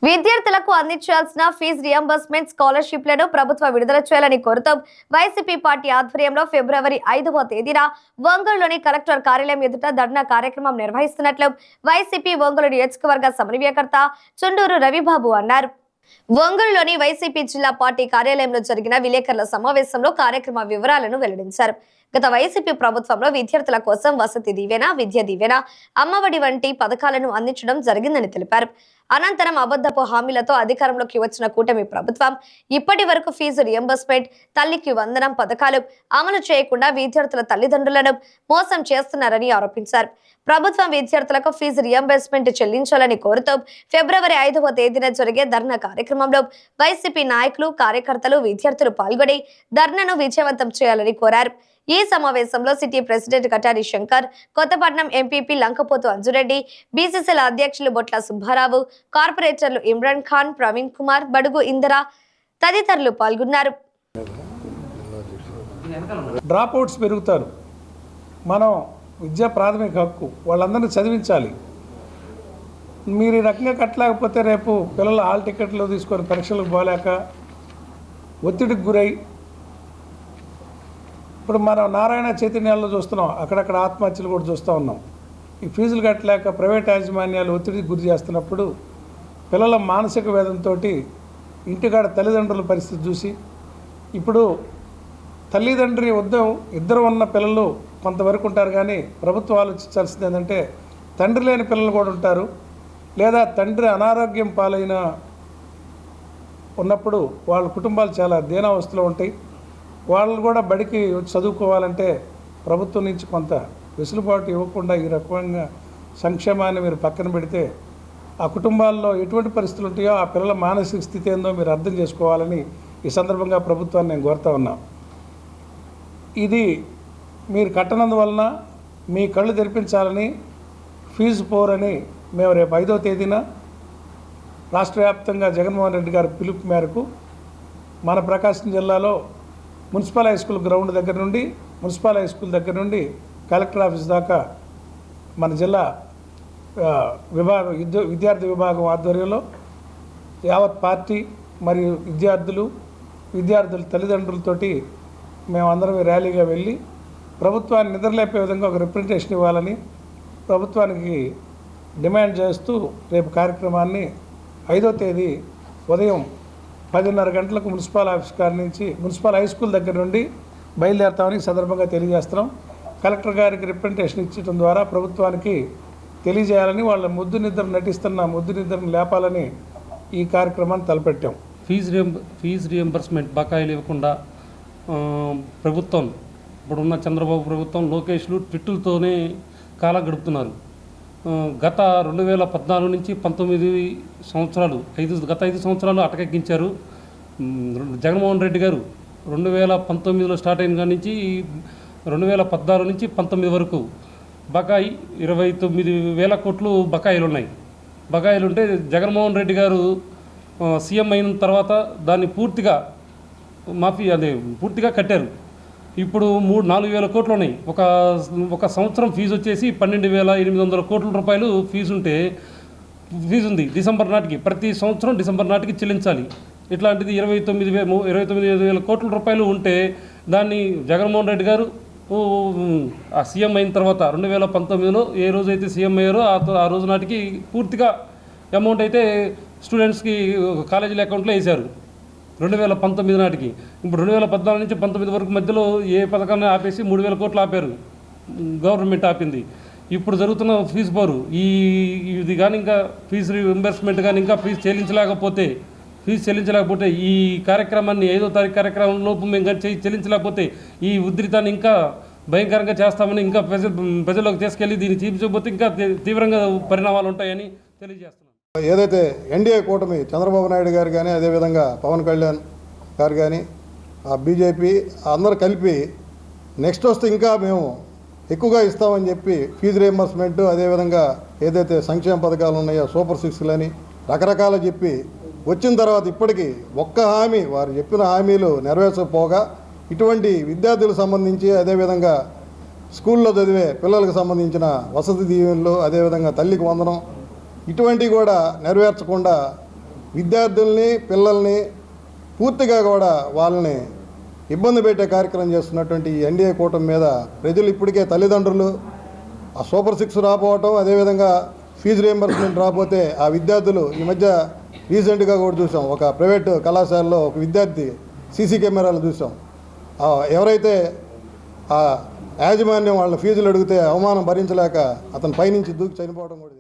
విద్యార్థులకు అందించాల్సిన fee reimbursement స్కాలర్షిప్లను ప్రభుత్వం విడుదల చేయాలని కోరుతూ వైసీపీ పార్టీ ఆధ్వర్యంలో ఫిబ్రవరి 5వ తేదీన ఒంగోలులోని కలెక్టర్ కార్యాలయం ఎదుట ధర్నా కార్యక్రమం నిర్వహిస్తున్నట్లు వైసీపీ ఒంగోలు నియోజకవర్గ సమన్వయకర్త చుండూరు రవిబాబు అన్నారు. ఒంగోలులోని వైసీపీ జిల్లా పార్టీ కార్యాలయంలో జరిగిన విలేకరుల సమావేశంలో కార్యక్రమ వివరాలను వెల్లడించారు. గత వైసీపీ ప్రభుత్వంలో విద్యార్థుల కోసం వసతి దీవెన, విద్య దీవెన, అమ్మఒడి వంటి పథకాలను అందించడం జరిగిందని తెలిపారు. అనంతరం అబద్ధపు హామీలతో అధికారంలోకి వచ్చిన కూటమి ప్రభుత్వం ఇప్పటి వరకు ఫీజు రియంబర్స్మెంట్, తల్లికి వందనం పథకాలు అమలు చేయకుండా విద్యార్థుల తల్లిదండ్రులను మోసం చేస్తున్నారని ఆరోపించారు. ప్రభుత్వం విద్యార్థులకు ఫీజు రియంబర్స్మెంట్ చెల్లించాలని కోరుతూ ఫిబ్రవరి 5వ తేదీన జరిగే ధర్నా కార్యక్రమంలో వైసీపీ నాయకులు, కార్యకర్తలు, విద్యార్థులు పాల్గొని ధర్నాను విజయవంతం చేయాలని కోరారు. ఈ సమావేశంలో city president Katari Shankar, Kothapatnam MPP Lankapothu Anjureddy, బీసీసీల అధ్యక్షులు బొట్ల సుబ్బారావు, కార్పొరేటర్లు ఇమ్రాన్ ఖాన్, ప్రవీణ్ కుమార్, బడుగు ఇందిరా తదితరులు పాల్గొన్నారు. డ్రాప్ అవుట్స్ పెరుగుతారు. మనం విద్యా ప్రాథమిక హక్కు, వాళ్ళందరినీ చదివించాలి. మీరు ఈ రకంగా కట్టలేకపోతే రేపు పిల్లలు హాల్ టికెట్లు తీసుకొని పరీక్షలకు పోలేక ఒత్తిడికి గురై, ఇప్పుడు మనం నారాయణ చైతన్యాల్లో చూస్తున్నాం, అక్కడక్కడ ఆత్మహత్యలు కూడా చూస్తూ ఉన్నాం. ఈ ఫీజులు కట్టలేక ప్రైవేట్ యాజమాన్యాలు ఒత్తిడికి గురి చేస్తున్నప్పుడు పిల్లల మానసిక వేదంతో ఇంటికాడ తల్లిదండ్రుల పరిస్థితి చూసి, ఇప్పుడు తల్లిదండ్రి ఉద్యోగం ఇద్దరు ఉన్న పిల్లలు కొంతవరకు ఉంటారు, కానీ ప్రభుత్వం ఆలోచించాల్సింది ఏంటంటే తండ్రి లేని పిల్లలు కూడా ఉంటారు, లేదా తండ్రి అనారోగ్యం పాలైన ఉన్నప్పుడు వాళ్ళ కుటుంబాలు చాలా దీనావస్థలో ఉంటాయి. వాళ్ళు కూడా బడికి చదువుకోవాలంటే ప్రభుత్వం నుంచి కొంత వెసులుబాటు ఇవ్వకుండా ఈ రకంగా సంక్షేమాన్ని మీరు పక్కన పెడితే ఆ కుటుంబాల్లో ఎటువంటి పరిస్థితులు ఉంటాయో, ఆ పిల్లల మానసిక స్థితి ఏందో మీరు అర్థం చేసుకోవాలని ఈ సందర్భంగా ప్రభుత్వాన్ని నేను కోరుతా ఉన్నా. ఇది మీరు కట్టనందువలన మీ కళ్ళు తెరిపించాలని ఫీజు పోరని మేము రేపు 5వ తేదీన రాష్ట్ర వ్యాప్తంగా జగన్మోహన్ రెడ్డి గారి పిలుపు మేరకు మన ప్రకాశం జిల్లాలో మున్సిపల్ హై స్కూల్ గ్రౌండ్ దగ్గర నుండి, మున్సిపల్ హై స్కూల్ దగ్గర నుండి కలెక్టర్ ఆఫీస్ దాకా మన జిల్లా విద్యార్థి విభాగం ఆధ్వర్యంలో యావత్ పార్టీ మరియు విద్యార్థుల తల్లిదండ్రులతోటి మేమందరం ర్యాలీగా వెళ్ళి ప్రభుత్వాన్ని నిద్రలేపే విధంగా ఒక రిప్రజెంటేషన్ ఇవ్వాలని ప్రభుత్వానికి డిమాండ్ చేస్తూ రేపు కార్యక్రమాన్ని 5వ తేదీ ఉదయం 10:30 గంటలకు మున్సిపల్ ఆఫీస్ కాడి నుంచి మున్సిపల్ హై స్కూల్ దగ్గర నుండి బయలుదేరుతామని సందర్భంగా తెలియజేస్తున్నాం. కలెక్టర్ గారికి రిప్రజెంటేషన్ ఇచ్చడం ద్వారా ప్రభుత్వానికి తెలియజేయాలని, వాళ్ళ ముద్దు నిద్ర నటిస్తున్న ముద్దు నిద్రను లేపాలని ఈ కార్యక్రమాన్ని తలపెట్టాం. ఫీజు రియంబర్స్మెంట్ బకాయిలు ఇవ్వకుండా ప్రభుత్వం, ఇప్పుడున్న చంద్రబాబు ప్రభుత్వం, లోకేష్లు ట్విట్టులతోనే కాలం గడుపుతున్నారు. గత 2014 నుంచి 19 సంవత్సరాలు, గత 5 సంవత్సరాలు అటకెక్కించారు. జగన్మోహన్ రెడ్డి గారు 2019లో స్టార్ట్ అయిన కాడి నుంచి 2014 నుంచి 19 వరకు బకాయి 29,000 కోట్లు బకాయిలు ఉన్నాయి. బకాయిలు ఉంటే జగన్మోహన్ రెడ్డి గారు సీఎం అయిన తర్వాత దాన్ని పూర్తిగా పూర్తిగా కట్టారు. ఇప్పుడు 4,000 కోట్లు ఉన్నాయి. ఒక సంవత్సరం ఫీజు వచ్చేసి 12,800 కోట్ల రూపాయలు ఫీజు ఉంది డిసెంబర్ నాటికి. ప్రతి సంవత్సరం డిసెంబర్ నాటికి చెల్లించాలి. ఇట్లాంటిది 29,000 కోట్ల రూపాయలు ఉంటే దాన్ని జగన్మోహన్ రెడ్డి గారు ఆ సీఎం అయిన తర్వాత 2019లో ఏ రోజైతే సీఎం అయ్యారో ఆ రోజు నాటికి పూర్తిగా అమౌంట్ అయితే స్టూడెంట్స్కి కాలేజీల అకౌంట్లో వేశారు 2019 నాటికి. ఇప్పుడు 2014 నుంచి 19 వరకు మధ్యలో ఏ పథకాన్ని ఆపేసి 3,000 కోట్లు ఆపారు, గవర్నమెంట్ ఆపింది. ఇప్పుడు జరుగుతున్న ఫీజు పోరు ఇది కానీ ఇంకా ఫీజు రీయింబర్స్మెంట్ కానీ ఇంకా ఫీజు చెల్లించలేకపోతే ఈ కార్యక్రమాన్ని 5వ తారీఖు కార్యక్రమం లోపు మేము కానీ చెల్లించలేకపోతే ఈ ఉధృతాన్ని ఇంకా భయంకరంగా చేస్తామని, ఇంకా ప్రజల్లోకి తీసుకెళ్ళి దీన్ని చూపించకపోతే ఇంకా తీవ్రంగా పరిణామాలు ఉంటాయని తెలియజేస్తున్నాం. ఏదైతే ఎన్డీఏ కూటమి చంద్రబాబు నాయుడు గారు కానీ, అదేవిధంగా పవన్ కళ్యాణ్ గారు కానీ, బీజేపీ అందరూ కలిపి నెక్స్ట్ వస్తే ఇంకా మేము ఎక్కువగా ఇస్తామని చెప్పి ఫీజు రియంబర్స్మెంట్, అదేవిధంగా ఏదైతే సంక్షేమ పథకాలు ఉన్నాయో సూపర్ 6లని రకరకాలు చెప్పి వచ్చిన తర్వాత ఇప్పటికీ ఒక్క హామీ, వారు చెప్పిన హామీలు నెరవేర్చకపోగా ఇటువంటి విద్యార్థులకు సంబంధించి, అదేవిధంగా స్కూల్లో చదివే పిల్లలకు సంబంధించిన వసతి దీవెనలు, అదేవిధంగా తల్లికి వందనం ఇటువంటివి కూడా నెరవేర్చకుండా విద్యార్థుల్ని పిల్లల్ని పూర్తిగా కూడా వాళ్ళని ఇబ్బంది పెట్టే కార్యక్రమం చేస్తున్నటువంటి ఈ ఎన్డీఏ కూటమి మీద ప్రజలు ఇప్పటికే తల్లిదండ్రులు ఆ సూపర్ 6 రాకపోవటం, అదేవిధంగా ఫీజు రియంబర్స్మెంట్ రాకపోతే ఆ విద్యార్థులు ఈ మధ్య రీసెంట్గా కూడా చూసాం, ఒక ప్రైవేట్ కళాశాలలో ఒక విద్యార్థి సీసీ కెమెరాలు చూసాం. ఎవరైతే ఆ యాజమాన్యం వాళ్ళని ఫీజులు అడిగితే అవమానం భరించలేక అతను పైనుంచి దూకి చనిపోవడం కూడా